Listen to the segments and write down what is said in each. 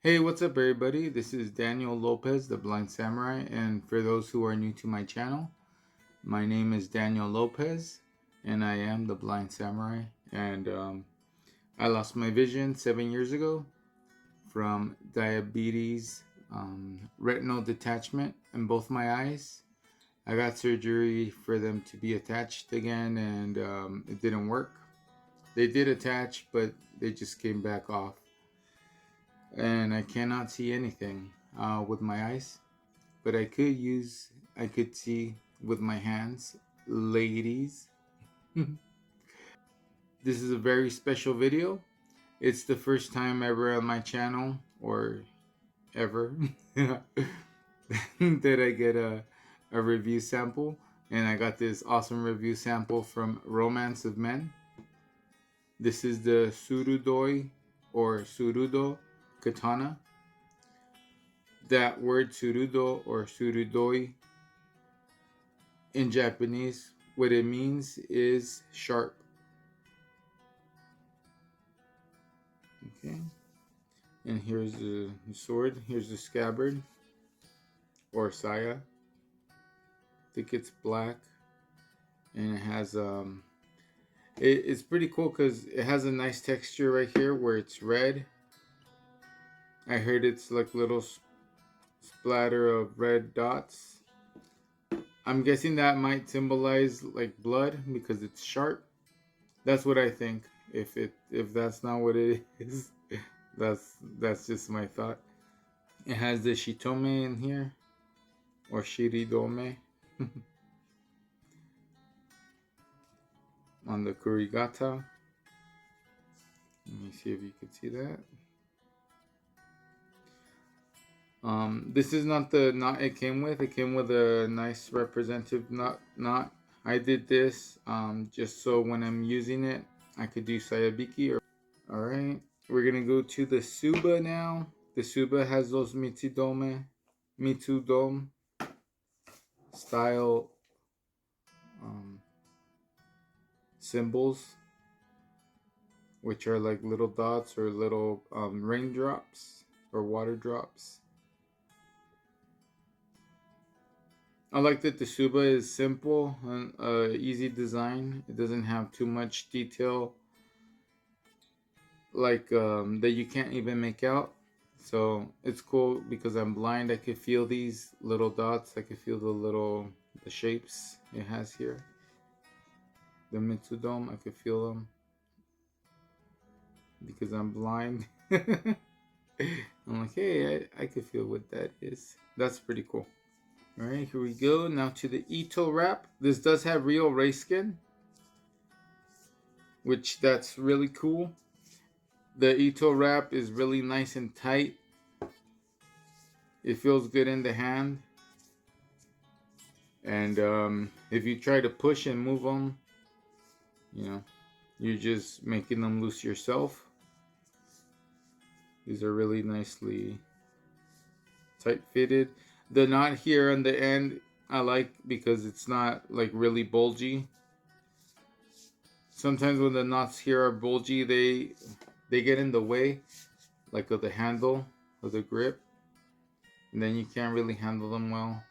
Hey, what's up, everybody? This is Daniel Lopez, the Blind Samurai, and for those who are new to my channel, my name is Daniel Lopez, and I am the Blind Samurai. And I lost my vision 7 years ago from diabetes, retinal detachment in both my eyes. I got surgery for them to be attached again, and it didn't work. They did attach, but they just came back off. And I cannot see anything with my eyes, but I could see with my hands, ladies. This is a very special video. It's the first time ever on my channel, or ever, that I get a review sample. And I got this awesome review sample from Romance of Men. This is the Surudoi or Surudo Katana. That word Surudo or Surudoi in Japanese, what it means is sharp. Okay, and here's the sword. Here's the scabbard or saya. I think it's black, and it has it's pretty cool because it has a nice texture right here where it's red. I heard it's like little splatter of red dots. I'm guessing that might symbolize like blood because it's sharp. That's what I think. If that's not what it is, that's just my thought. It has the shitome in here, or shiridome, on the kurigata. Let me see if you can see that. This is not the knot it came with. It came with a nice representative knot. I did this just so when I'm using it, I could do sayabiki. All right, we're gonna go to the suba now. The suba has those mitsudome style symbols, which are like little dots or little raindrops or water drops. I like that the Suba is simple and easy design. It doesn't have too much detail, like that you can't even make out. So it's cool because I'm blind. I could feel these little dots. I could feel the shapes it has here. The Mitsudome, I could feel them because I'm blind. I'm like, hey, I could feel what that is. That's pretty cool. All right, here we go. Now to the Ito wrap. This does have real race skin, which that's really cool. The Ito wrap is really nice and tight. It feels good in the hand. And if you try to push and move them, you're just making them loose yourself. These are really nicely tight fitted. The knot here on the end I like because it's not like really bulgy. Sometimes when the knots here are bulgy, they get in the way, like of the handle of the grip, and then you can't really handle them well.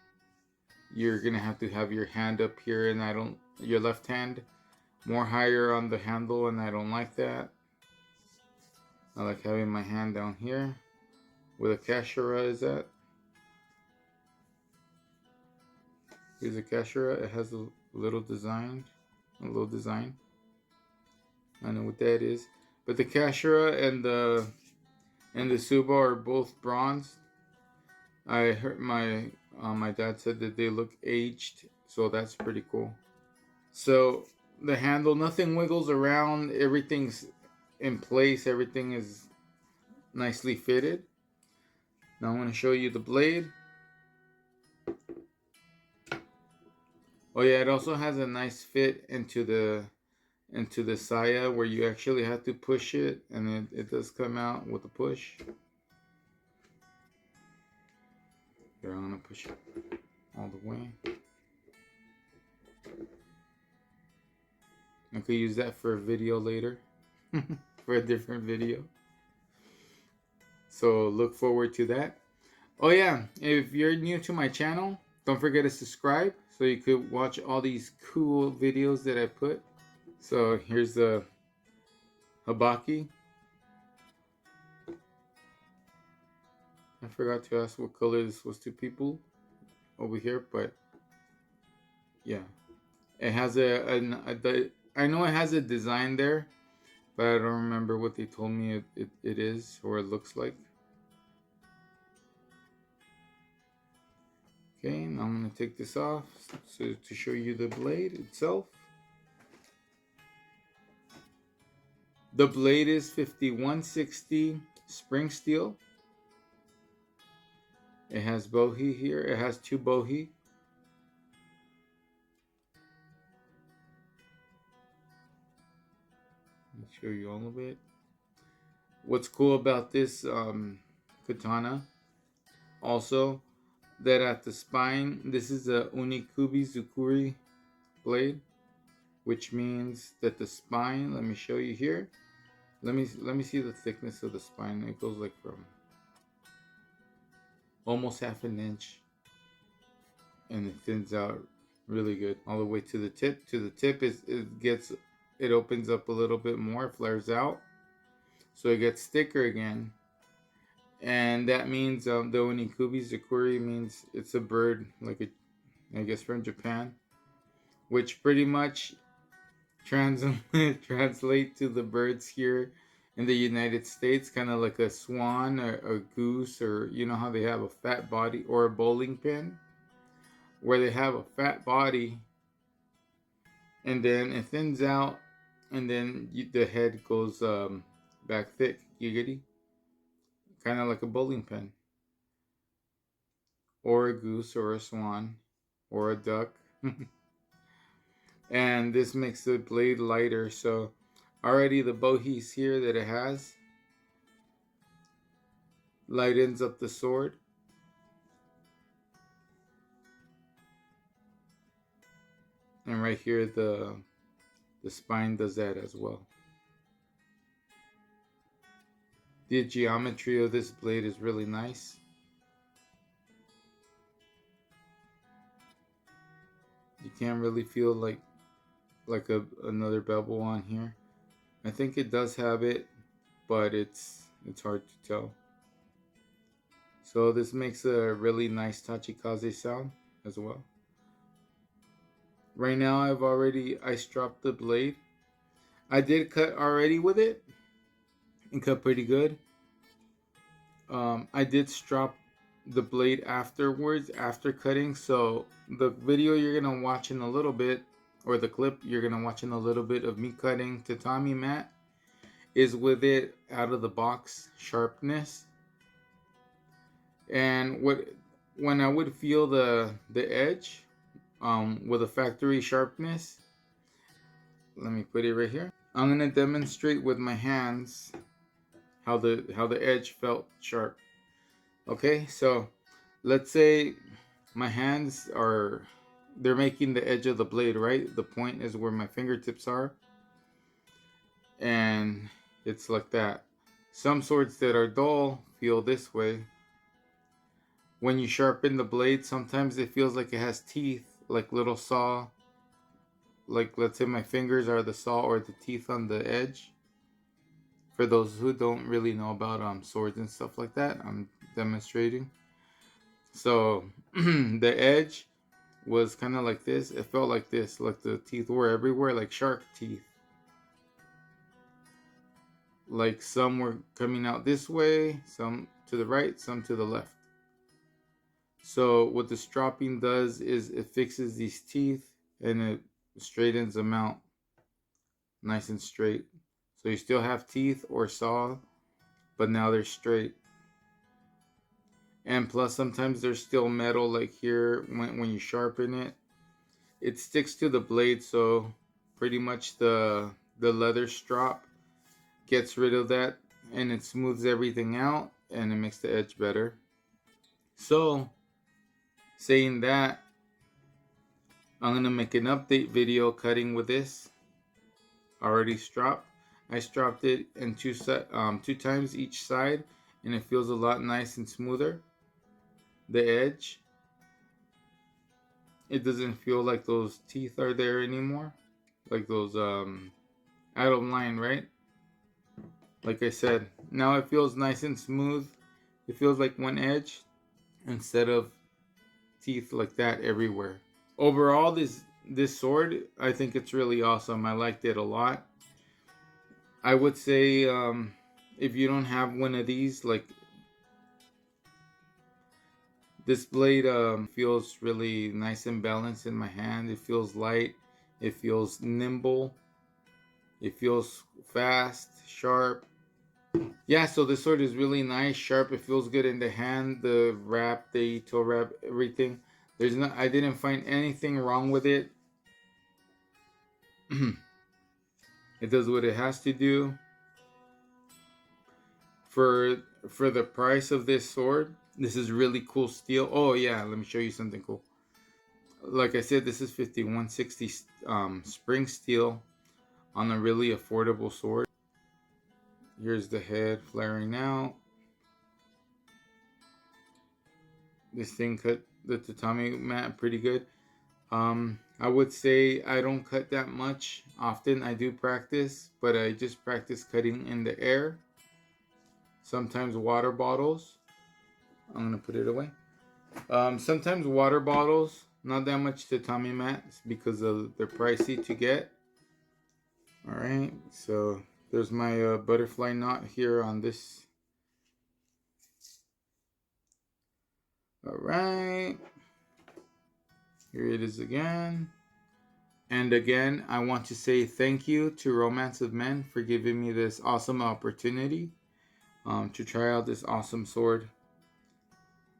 You're gonna have to have your hand up here, and your left hand more higher on the handle, and I don't like that. I like having my hand down here where the kashira is at. Here's a kashira. It has a little design. I know what that is. But the kashira and the suba are both bronze. I heard my dad said that they look aged, so that's pretty cool. So the handle, nothing wiggles around. Everything's in place. Everything is nicely fitted. Now I'm going to show you the blade. Oh yeah, it also has a nice fit into the saya where you actually have to push it, and it does come out with a push. Here, I'm going to push it all the way. I could use that for a video later. For a different video. So look forward to that. Oh yeah, if you're new to my channel, don't forget to subscribe so you could watch all these cool videos that I put. So here's the habaki. I forgot to ask what color this was to people over here, but yeah, it has I know it has a design there, but I don't remember what they told me it is or it looks like. Okay, now I'm going to take this off to show you the blade itself. The blade is 5160 spring steel. It has bohi here. It has two bohi. Let me show you all of it. What's cool about this katana also, that at the spine, this is a unikubi zukuri blade, which means that the spine, let me show you here. Let me see the thickness of the spine. It goes like from almost half an inch, and it thins out really good all the way to the tip. To the tip is it opens up a little bit more, flares out, so it gets thicker again. And that means the onikubi zukuri means it's a bird, like I guess from Japan, which pretty much translate to the birds here in the United States, kind of like a swan or a goose, or you know how they have a fat body, or a bowling pin, where they have a fat body and then it thins out, and then the head goes back thick, giggity, kind of like a bowling pin, or a goose, or a swan, or a duck. And this makes the blade lighter. So already the bohis here that it has lightens up the sword. And right here the spine does that as well. The geometry of this blade is really nice. You can't really feel like another bevel on here. I think it does have it, but it's hard to tell. So this makes a really nice tachikaze sound as well. Right now I stropped the blade. I did cut already with it and cut pretty good. I did strop the blade afterwards after cutting, so the video you're gonna watch in a little bit, or the clip you're gonna watch in a little bit of me cutting tatami mat, is with it out of the box sharpness. And when I would feel the edge with a factory sharpness, let me put it right here. I'm gonna demonstrate with my hands how the edge felt sharp. Okay, so let's say my hands they're making the edge of the blade, right? The point is where my fingertips are, and it's like that. Some swords that are dull feel this way. When you sharpen the blade, sometimes it feels like it has teeth, like little saw. Like, let's say my fingers are the saw or the teeth on the edge. For those who don't really know about swords and stuff like that, I'm demonstrating. So the edge was kind of like this. It felt like this, like the teeth were everywhere, like shark teeth. Like some were coming out this way, some to the right, some to the left. So what the stropping does is it fixes these teeth and it straightens them out nice and straight. So you still have teeth or saw, but now they're straight. And plus sometimes there's still metal, like here when you sharpen it. It sticks to the blade, so pretty much the leather strop gets rid of that, and it smooths everything out and it makes the edge better. So saying that, I'm gonna make an update video cutting with this already stropped. I stropped it in two times each side, and it feels a lot nice and smoother. The edge, it doesn't feel like those teeth are there anymore, like those out of line, right? Like I said, now it feels nice and smooth. It feels like one edge instead of teeth like that everywhere. Overall, this sword, I think it's really awesome. I liked it a lot. I would say if you don't have one of these, like this blade feels really nice and balanced in my hand. It feels light. It feels nimble. It feels fast, sharp. Yeah, so this sword is really nice, sharp. It feels good in the hand. The wrap, the toe wrap, everything. I didn't find anything wrong with it. It does what it has to do. For for the price of this sword, this is really cool steel. Oh yeah, let me show you something cool. Like I said, this is 5160 spring steel on a really affordable sword. Here's the head flaring out. This thing cut the tatami mat pretty good. I would say I don't cut that much often. I do practice, but I just practice cutting in the air. Sometimes water bottles. I'm gonna put it away. Sometimes water bottles, not that much tatami mats because they're pricey to get. All right, so there's my butterfly knot here on this. All right, here it is again. And again, I want to say thank you to Romance of Men for giving me this awesome opportunity to try out this awesome sword.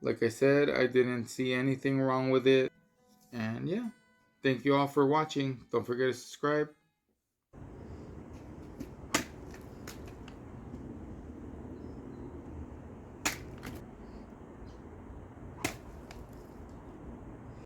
Like I said, I didn't see anything wrong with it. And yeah, thank you all for watching. Don't forget to subscribe.